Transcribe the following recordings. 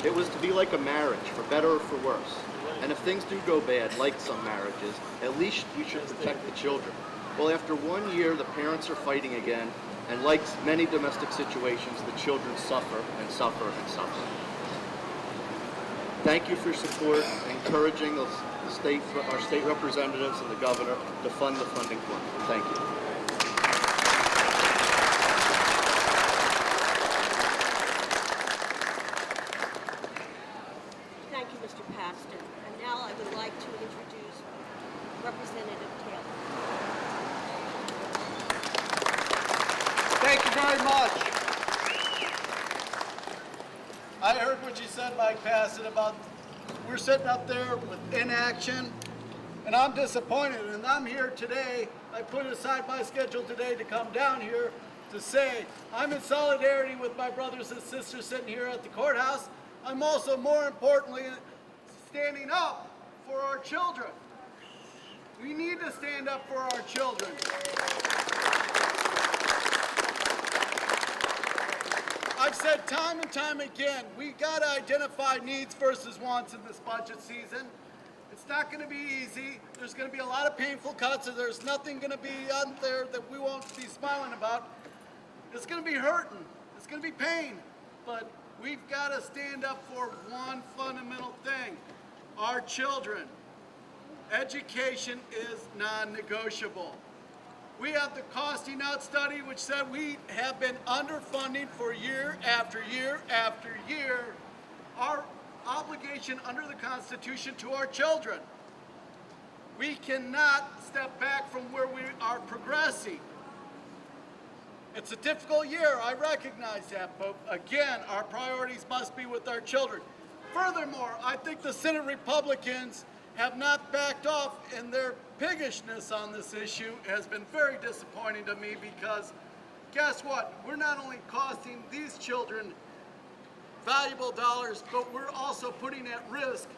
It was to be like a marriage, for better or for worse. And if things do go bad, like some marriages, at least we should protect the children. Well, after 1 year, the parents are fighting again, and like many domestic situations, the children suffer and suffer and suffer. Thank you for your support, encouraging our state representatives and the governor to fund the funding fund. Thank you. Thank you, Mr. Pastor. And now I would like to introduce Representative Taylor. Thank you very much. I heard what you said, Mike Passett, about we're sitting up there with inaction, and I'm disappointed. And I'm here today. I put aside my schedule today to come down here to say I'm in solidarity with my brothers and sisters sitting here at the courthouse. I'm also, more importantly, standing up for our children. We need to stand up for our children. I've said time and time again, we got to identify needs versus wants in this budget season. It's not going to be easy. There's going to be a lot of painful cuts, and there's nothing going to be out there that we won't be smiling about. It's going to be hurting. It's going to be pain. But we've got to stand up for one fundamental thing: our children. Education is non-negotiable. We have the costing out study, which said we have been underfunding for year after year after year our obligation under the Constitution to our children. We cannot step back from where we are progressing. It's a difficult year, I recognize that, but again, our priorities must be with our children. Furthermore, I think the Senate Republicans have not backed off, and their piggishness on this issue has been very disappointing to me, because guess what? We're not only costing these children valuable dollars, but we're also putting at risk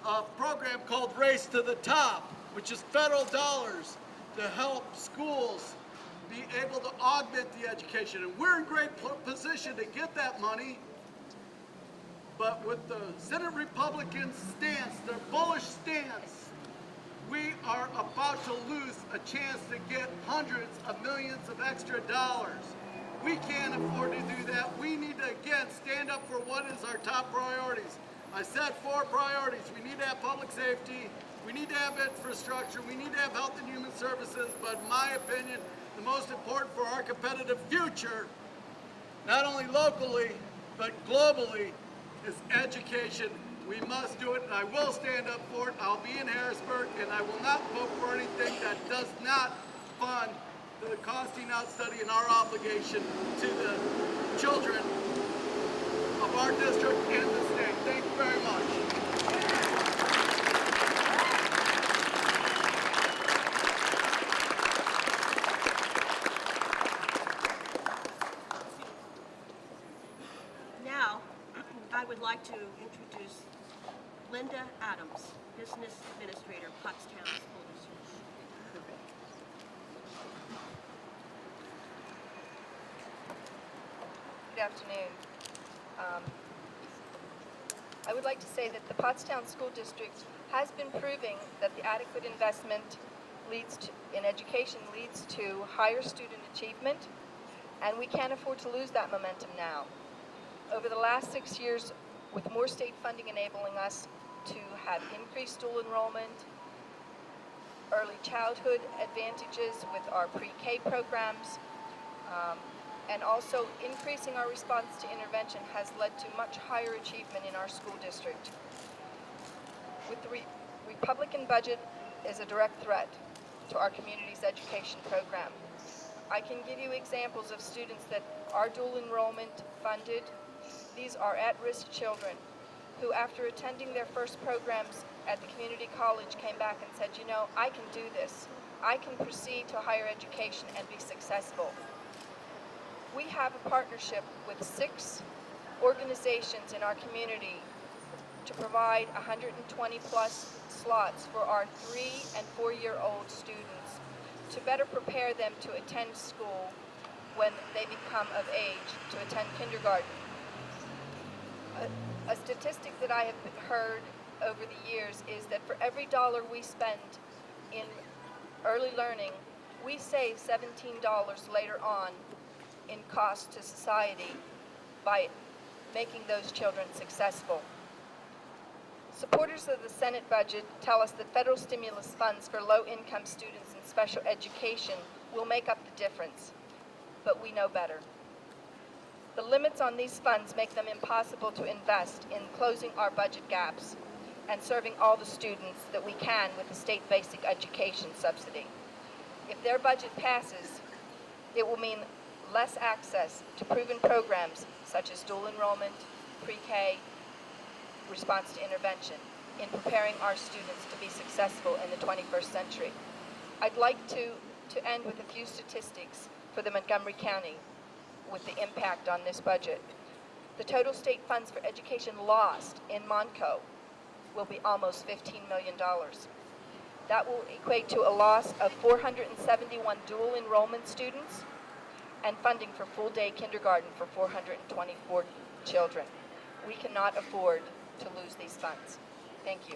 a program called Race to the Top, which is federal dollars to help schools be able to augment the education. And we're in great position to get that money. But with the Senate Republicans' stance, their bullish stance, we are about to lose a chance to get hundreds of millions of extra dollars. We can't afford to do that. We need to, again, stand up for what is our top priorities. I said 4 priorities. We need to have public safety. We need to have infrastructure. We need to have health and human services. But in my opinion, the most important for our competitive future, not only locally, but globally, is education. We must do it, and I will stand up for it. I'll be in Harrisburg, and I will not vote for anything that does not fund the costing out study and our obligation to the children of our district and the state. Thank you very much. Now, I would like to introduce Linda Adams, Business Administrator, Pottstown School District. Good afternoon. I would like to say that the Pottstown School District has been proving that the adequate investment in education leads to higher student achievement, and we can't afford to lose that momentum now. Over the last 6 years, with more state funding enabling us to have increased dual enrollment, early childhood advantages with our pre-K programs, and also increasing our response to intervention has led to much higher achievement in our school district. With the Republican budget is a direct threat to our community's education program. I can give you examples of students that are dual enrollment funded. These are at-risk children who, after attending their first programs at the community college, came back and said, you know, I can do this. I can proceed to higher education and be successful. We have a partnership with 6 organizations in our community to provide 120 plus slots for our 3- and 4-year-old students to better prepare them to attend school when they become of age to attend kindergarten. A statistic that I have heard over the years is that for every dollar we spend in early learning, we save $17 later on in cost to society by making those children successful. Supporters of the Senate budget tell us that federal stimulus funds for low-income students in special education will make up the difference, but we know better. The limits on these funds make them impossible to invest in closing our budget gaps and serving all the students that we can with the state basic education subsidy. If their budget passes, it will mean less access to proven programs such as dual enrollment, pre-K, response to intervention, in preparing our students to be successful in the 21st century. I'd like to end with a few statistics for the Montgomery County with the impact on this budget. The total state funds for education lost in Monco will be almost $15 million. That will equate to a loss of 471 dual enrollment students and funding for full-day kindergarten for 424 children. We cannot afford to lose these funds. Thank you.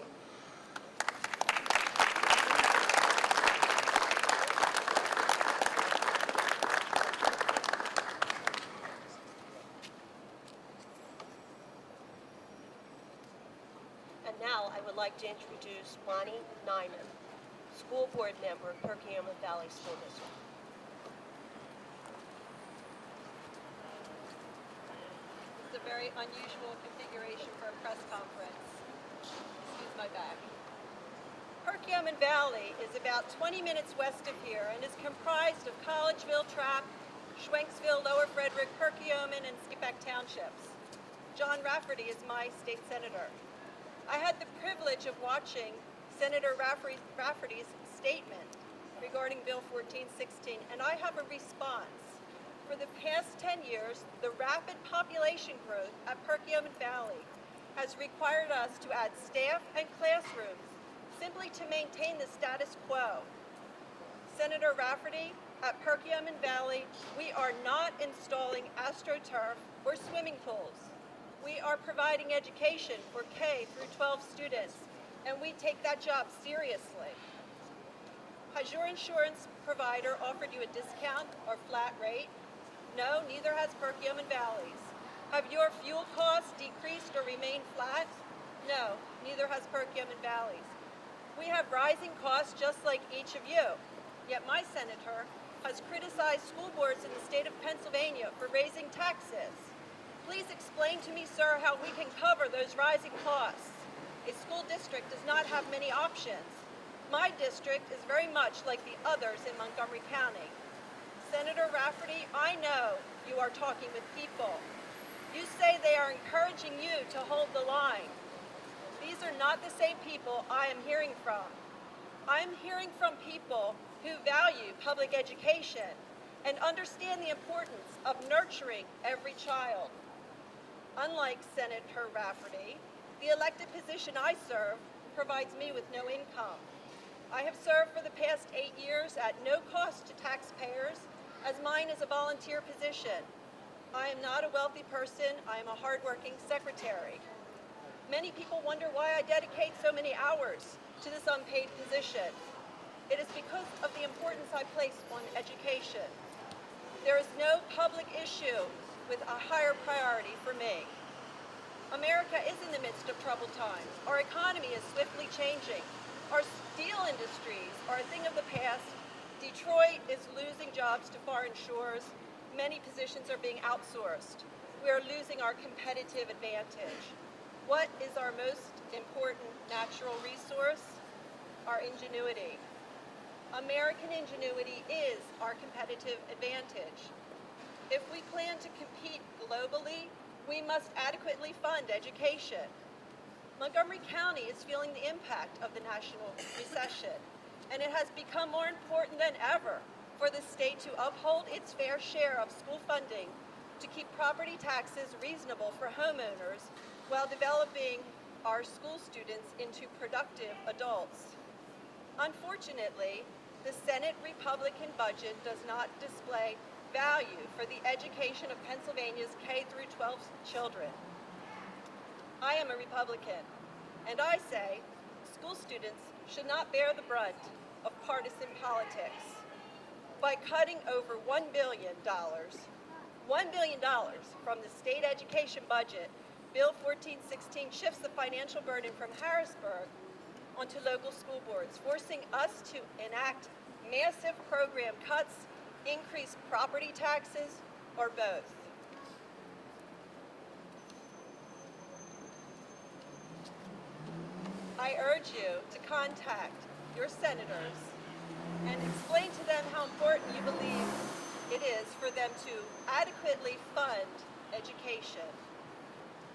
And now I would like to introduce Lonnie Nyman, School Board Member, Perkiomen Valley School District. It's a very unusual configuration for a press conference. Excuse my back. Perkiomen Valley is about 20 minutes west of here and is comprised of Collegeville, Trapp, Schwenksville, Lower Frederick, Perkiomen, and Skippack townships. John Rafferty is my state senator. I had the privilege of watching Senator Rafferty's statement regarding Bill 1416, and I have a response. For the past 10 years, the rapid population growth at Perkiomen Valley has required us to add staff and classrooms simply to maintain the status quo. Senator Rafferty, at Perkiomen Valley, we are not installing AstroTurf or swimming pools. We are providing education for K through 12 students, and we take that job seriously. Has your insurance provider offered you a discount or flat rate? No, neither has Perkiomen Valley's. Have your fuel costs decreased or remained flat? No, neither has Perkiomen Valley's. We have rising costs just like each of you, yet my senator has criticized school boards in the state of Pennsylvania for raising taxes. Please explain to me, sir, how we can cover those rising costs. A school district does not have many options. My district is very much like the others in Montgomery County. Senator Rafferty, I know you are talking with people. You say they are encouraging you to hold the line. These are not the same people I am hearing from. I am hearing from people who value public education and understand the importance of nurturing every child. Unlike Senator Rafferty, the elected position I serve provides me with no income. I have served for the past 8 years at no cost to taxpayers, as mine is a volunteer position. I am not a wealthy person. I am a hardworking secretary. Many people wonder why I dedicate so many hours to this unpaid position. It is because of the importance I place on education. There is no public issue with a higher priority for me. America is in the midst of troubled times. Our economy is swiftly changing. Our steel industries are a thing of the past. Detroit is losing jobs to foreign shores. Many positions are being outsourced. We are losing our competitive advantage. What is our most important natural resource? Our ingenuity. American ingenuity is our competitive advantage. If we plan to compete globally, we must adequately fund education. Montgomery County is feeling the impact of the national recession, and it has become more important than ever for the state to uphold its fair share of school funding to keep property taxes reasonable for homeowners while developing our school students into productive adults. Unfortunately, the Senate Republican budget does not display value for the education of Pennsylvania's K through 12 children. I am a Republican, and I say school students should not bear the brunt of partisan politics. By cutting over $1 billion, $1 billion from the state education budget, Bill 1416 shifts the financial burden from Harrisburg onto local school boards, forcing us to enact massive program cuts, increase property taxes, or both. I urge you to contact your senators and explain to them how important you believe it is for them to adequately fund education.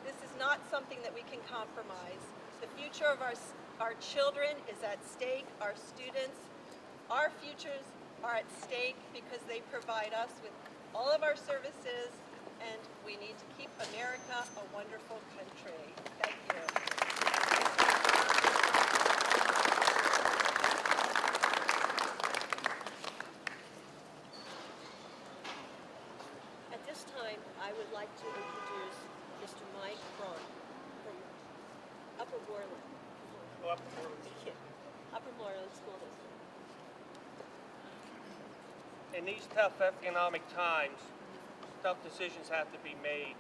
This is not something that we can compromise. The future of our children is at stake, our students, our futures are at stake because they provide us with all of our services, and we need to keep America a wonderful country. Thank you. At this time, I would like to introduce Mr. Mike Braun from Upper Moreland. Upper Moreland School District. In these tough economic times, tough decisions have to be made.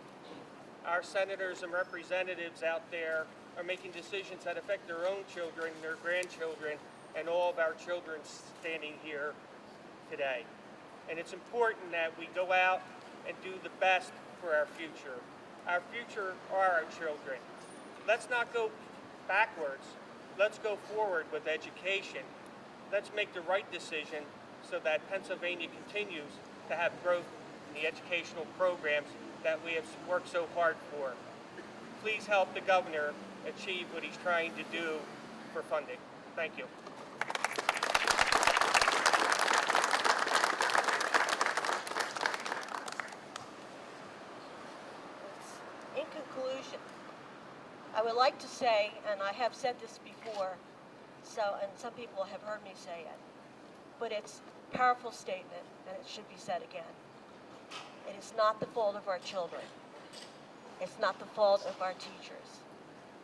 Our senators and representatives out there are making decisions that affect their own children, their grandchildren, and all of our children standing here today. And it's important that we go out and do the best for our future. Our future are our children. Let's not go backwards. Let's go forward with education. Let's make the right decision so that Pennsylvania continues to have growth in the educational programs that we have worked so hard for. Please help the governor achieve what he's trying to do for funding. Thank you. In conclusion, I would like to say, and I have said this before, and some people have heard me say it, but it's a powerful statement, and it should be said again. It is not the fault of our children. It's not the fault of our teachers.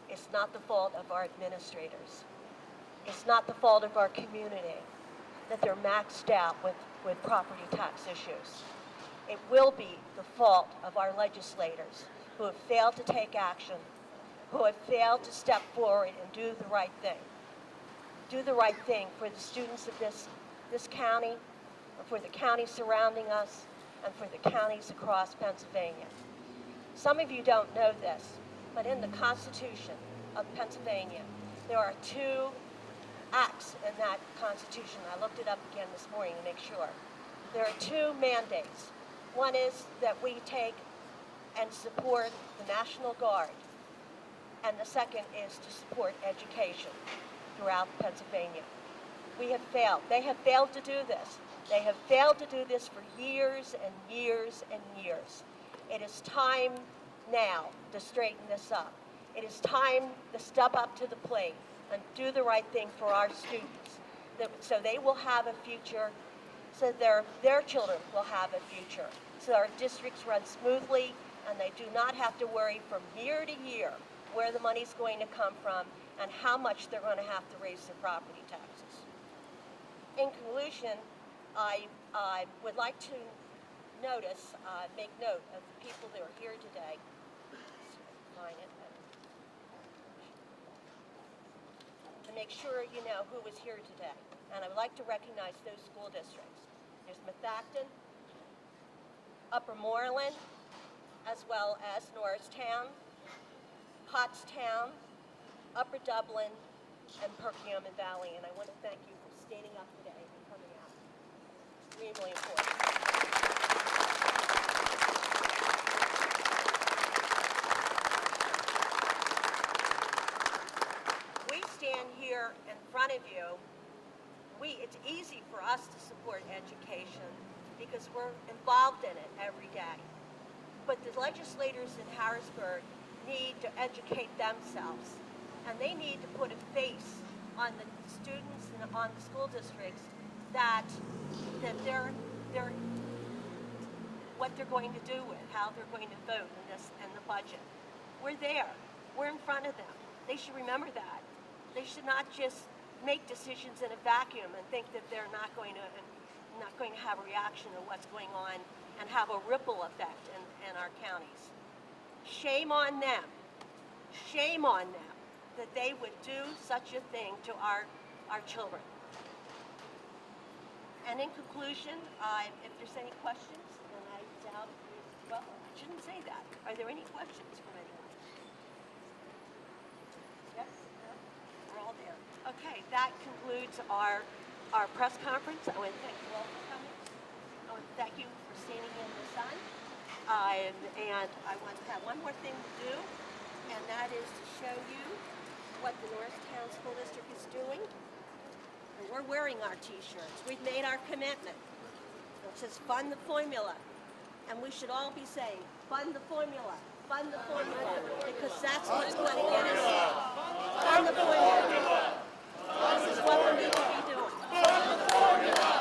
It's not the fault of our administrators. It's not the fault of our community that they're maxed out with property tax issues. It will be the fault of our legislators who have failed to take action, who have failed to step forward and do the right thing. Do the right thing for the students of this county, for the counties surrounding us, and for the counties across Pennsylvania. Some of you don't know this, but in the Constitution of Pennsylvania, there are 2 acts in that Constitution. I looked it up again this morning to make sure. There are 2 mandates. One is that we take and support the National Guard, and the second is to support education throughout Pennsylvania. We have failed. They have failed to do this. They have failed to do this for years and years and years. It is time now to straighten this up. It is time to step up to the plate and do the right thing for our students, so they will have a future, so their children will have a future, so our districts run smoothly and they do not have to worry from year to year where the money's going to come from and how much they're going to have to raise their property taxes. In conclusion, I would like to make note of the people that are here today. And make sure you know who was here today. And I would like to recognize those school districts. There's Methacton, Upper Moreland, as well as Norristown, Pottstown, Upper Dublin, and Perkiomen Valley. And I want to thank you for standing up today and coming out. Extremely important. We stand here in front of you. It's easy for us to support education because we're involved in it every day. But the legislators in Harrisburg need to educate themselves, and they need to put a face on the students and on the school districts that they're what they're going to do with, how they're going to vote in the budget. We're there. We're in front of them. They should remember that. They should not just make decisions in a vacuum and think that they're not going to have a reaction to what's going on and have a ripple effect in our counties. Shame on them. Shame on them that they would do such a thing to our children. And in conclusion, if there's any questions, and I doubt, well, I shouldn't say that. Are there any questions from anyone? Yes? No? We're all there. Okay, that concludes our press conference. I want to thank you all for coming. I want to thank you for standing in the sun. And I want to have one more thing to do, and that is to show you what the Norristown School District is doing. And we're wearing our t-shirts. We've made our commitment. It says fund the formula. And we should all be saying, fund the formula, because that's what's going to get us there. Fund the formula. This is what we need to be doing. Fund the formula.